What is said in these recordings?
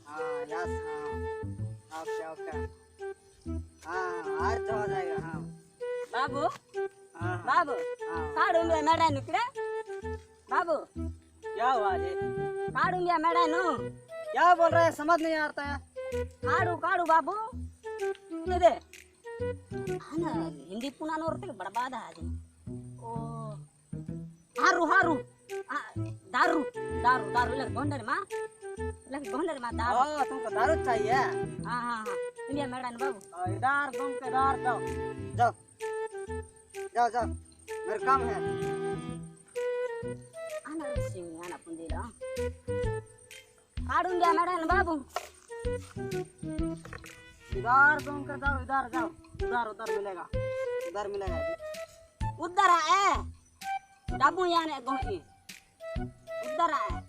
हाँ यस हाँ okay okay हाँ आज तो हो जाएगा हाँ बाबू हाँ बाबू हाँ काढून घ्या मेडा नुकड्या बाबू क्या हुआ जी काढून घ्या मेडा नु क्या बोल रहे हैं समझ नहीं आता है काढू काढू बाबू दे हाना हिंदी पुन्हा नोरते बडबाद आहे ओ हारू हारू दारू दारू दारू लग गोंडर मा दारू ओ तुमको दारू चाहिए हाँ हाँ हाँ इंडिया मैडम बाबू इधर घूम के इधर जाओ जाओ जाओ जाओ मेरा काम है आना सिंग आना पुंदीला काढून घ्या मॅडम बाबू इधर घूम कर जाओ इधर जाओ उधर उधर मिलेगा जी उधर आहे डाबू याने गोही उधर आहे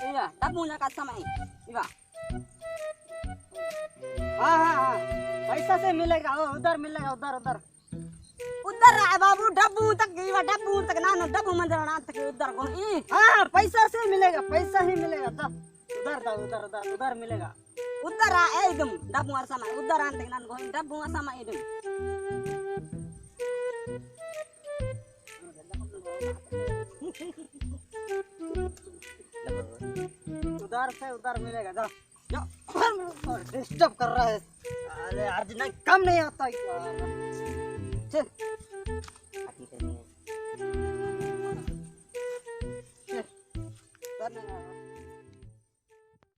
इवा डाबू ना का समय इवा हाँ हाँ हाँ पैसा से मिलेगा वो उधर मिलेगा उधर उधर उधर आहे बाबू डब्बू तक नानो डब्बू मंदिर ना तक उधर गोही हाँ पैसा से मिलेगा पैसा ही मिलेगा तब उधर जाओ उधर उधर उधर मिलेगा उधर आहे एकदम डब्बू वर समय उधर आन तक नानो गोही डब्बू वर समय एकदम उधर से उधर मिलेगा जाओ जाओ डिस्टर्ब कर रहा है अरे आज नहीं कम नहीं आता है चल चल करने